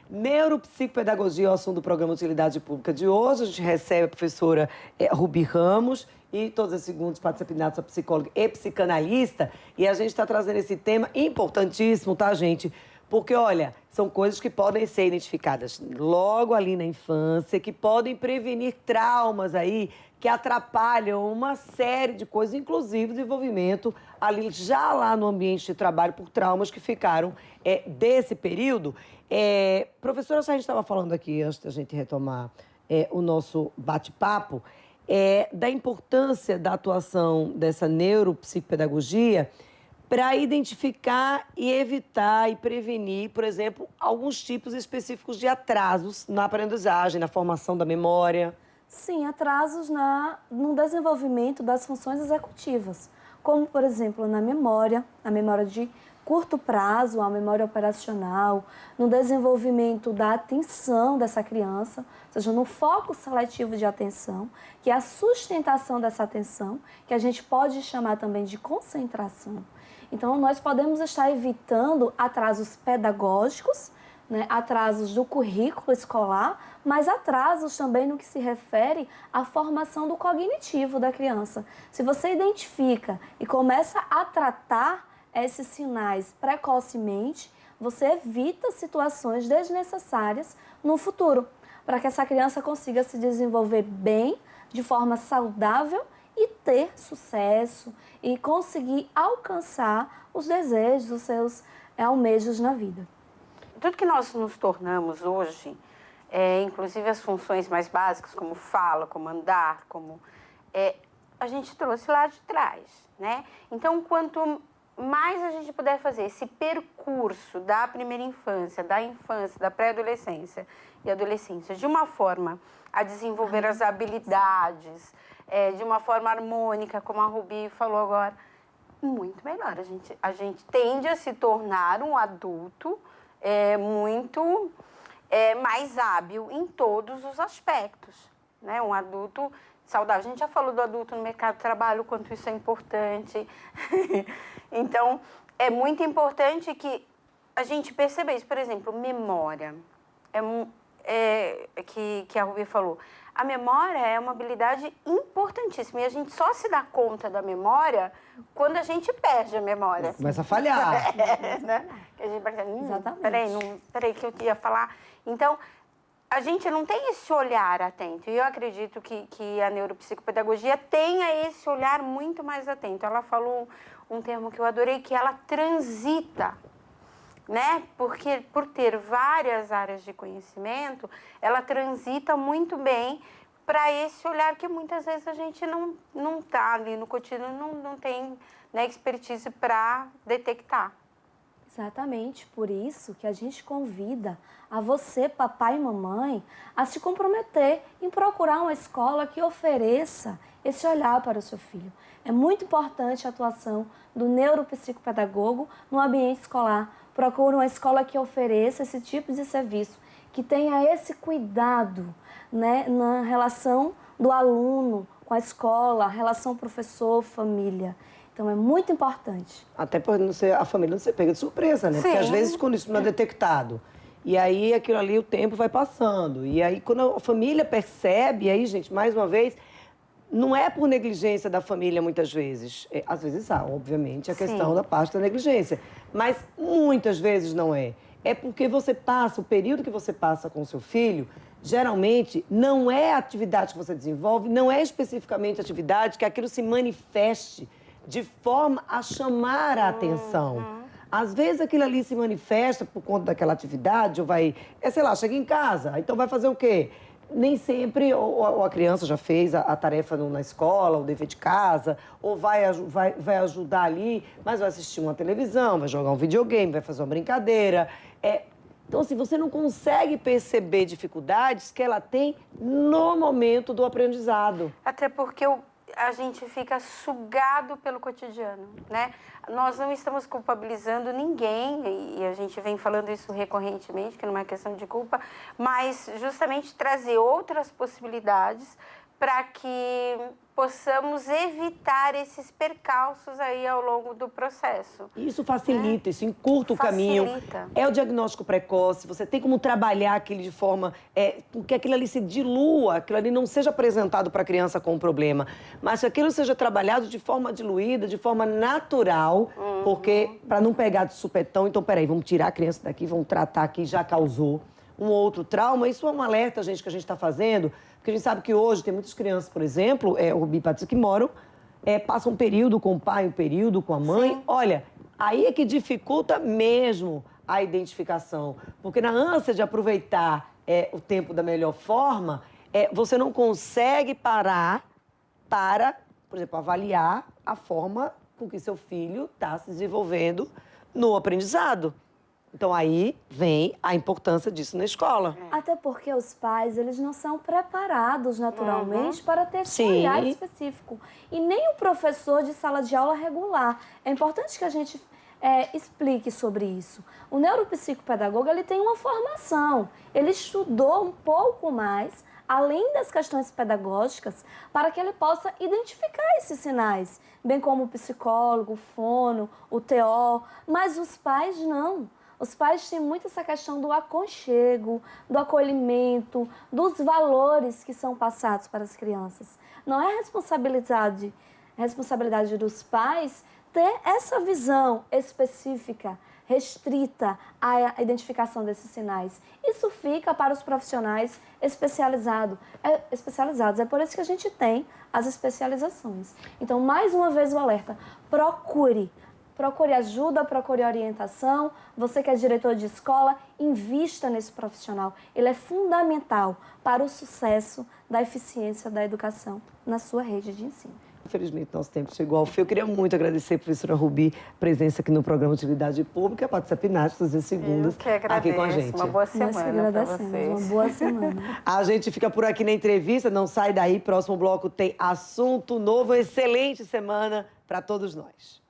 Neuropsicopedagogia é o assunto do programa Utilidade Pública de hoje. A gente recebe a professora Rubi Ramos e todas as segundas participantes, a psicóloga e psicanalista. E a gente está trazendo esse tema importantíssimo, tá, gente? Porque, olha, são coisas que podem ser identificadas logo ali na infância, que podem prevenir traumas aí, que atrapalham uma série de coisas, inclusive o desenvolvimento ali já lá no ambiente de trabalho por traumas que ficaram desse período. Professora, a gente estava falando aqui, antes da gente retomar o nosso bate-papo, da importância da atuação dessa neuropsicopedagogia para identificar e evitar e prevenir, por exemplo, alguns tipos específicos de atrasos na aprendizagem, na formação da memória. Sim, atrasos no desenvolvimento das funções executivas, como, por exemplo, na memória, a memória de curto prazo, a memória operacional, no desenvolvimento da atenção dessa criança, ou seja, no foco seletivo de atenção, que é a sustentação dessa atenção, que a gente pode chamar também de concentração. Então, nós podemos estar evitando atrasos pedagógicos, atrasos do currículo escolar, mas atrasos também no que se refere à formação do cognitivo da criança. Se você identifica e começa a tratar esses sinais precocemente, você evita situações desnecessárias no futuro, para que essa criança consiga se desenvolver bem, de forma saudável e ter sucesso e conseguir alcançar os desejos, os seus almejos na vida. Tudo que nós nos tornamos hoje, inclusive as funções mais básicas, como fala, como andar, a gente trouxe lá de trás, né? Então, quanto mais a gente puder fazer esse percurso da primeira infância, da pré-adolescência e adolescência, de uma forma a desenvolver as habilidades, de uma forma harmônica, como a Rubi falou agora, muito melhor. A gente tende a se tornar um adulto muito mais hábil em todos os aspectos, né? Um adulto saudável. A gente já falou do adulto no mercado de trabalho, o quanto isso é importante. Então, é muito importante que a gente perceba isso. Por exemplo, memória, que a Rubi falou. A memória é uma habilidade importantíssima e a gente só se dá conta da memória quando a gente perde a memória. Começa a falhar. Né? Que a gente pensa, Exatamente. Peraí que eu ia falar. Então, a gente não tem esse olhar atento. E eu acredito que a neuropsicopedagogia tenha esse olhar muito mais atento. Ela falou um termo que eu adorei, que ela transita, né? Porque por ter várias áreas de conhecimento, ela transita muito bem para esse olhar que muitas vezes a gente não tá ali no cotidiano, não tem, né, expertise para detectar. Exatamente, por isso que a gente convida a você, papai e mamãe, a se comprometer em procurar uma escola que ofereça esse olhar para o seu filho. É muito importante a atuação do neuropsicopedagogo no ambiente escolar. Procure uma escola que ofereça esse tipo de serviço, que tenha esse cuidado, né, na relação do aluno com a escola, relação professor-família. Então, é muito importante. Até para a família não ser pega de surpresa, né? Sim. Porque às vezes quando isso não é detectado, e aí aquilo ali, o tempo vai passando. E aí quando a família percebe, aí, gente, mais uma vez, não é por negligência da família muitas vezes. Às vezes há, obviamente, a questão da parte da negligência. Mas muitas vezes não é. É porque você passa, o período que você passa com o seu filho, geralmente não é a atividade que você desenvolve, não é especificamente a atividade que aquilo se manifeste de forma a chamar a atenção. Às vezes aquilo ali se manifesta por conta daquela atividade, ou vai, sei lá, chega em casa, então vai fazer o quê? Nem sempre ou a criança já fez a tarefa na escola, o dever de casa, ou vai ajudar ali, mas vai assistir uma televisão, vai jogar um videogame, vai fazer uma brincadeira. Então, assim, você não consegue perceber dificuldades que ela tem no momento do aprendizado. Até porque a gente fica sugado pelo cotidiano, né? Nós não estamos culpabilizando ninguém, e a gente vem falando isso recorrentemente, que não é questão de culpa, mas justamente trazer outras possibilidades para que possamos evitar esses percalços aí ao longo do processo. Isso facilita, isso encurta o caminho. É o diagnóstico precoce, você tem como trabalhar aquilo de forma que aquilo ali se dilua, aquilo ali não seja apresentado para a criança com um problema, mas que aquilo seja trabalhado de forma diluída, de forma natural, porque para não pegar de supetão, então peraí, vamos tirar a criança daqui, vamos tratar aqui, já causou um outro trauma. Isso é um alerta, gente, que a gente está fazendo, porque a gente sabe que hoje tem muitas crianças, por exemplo, o Rubi e Patrícia, que moram, passam um período com o pai, um período com a mãe. Sim. Olha, aí é que dificulta mesmo a identificação, porque na ânsia de aproveitar o tempo da melhor forma, você não consegue parar para, por exemplo, avaliar a forma com que seu filho está se desenvolvendo no aprendizado. Então, aí vem a importância disso na escola. Até porque os pais, eles não são preparados naturalmente para ter esse olhar específico. E nem o professor de sala de aula regular. É importante que a gente explique sobre isso. O neuropsicopedagogo, ele tem uma formação. Ele estudou um pouco mais, além das questões pedagógicas, para que ele possa identificar esses sinais. Bem como o psicólogo, o fono, o TO. Mas os pais não. Os pais têm muito essa questão do aconchego, do acolhimento, dos valores que são passados para as crianças. Não é responsabilidade dos pais ter essa visão específica, restrita à identificação desses sinais. Isso fica para os profissionais especializados. É por isso que a gente tem as especializações. Então, mais uma vez o alerta, procure ajuda, procure orientação. Você que é diretor de escola, invista nesse profissional. Ele é fundamental para o sucesso da eficiência da educação na sua rede de ensino. Infelizmente, nosso tempo chegou ao fim. Eu queria muito agradecer a professora Rubi, presença aqui no programa de Utilidade Pública, a Patrícia Pinasco, todas as segundas aqui com a gente. Uma boa semana para vocês. Uma boa semana. A gente fica por aqui na entrevista, não sai daí. Próximo bloco tem assunto novo. Excelente semana para todos nós.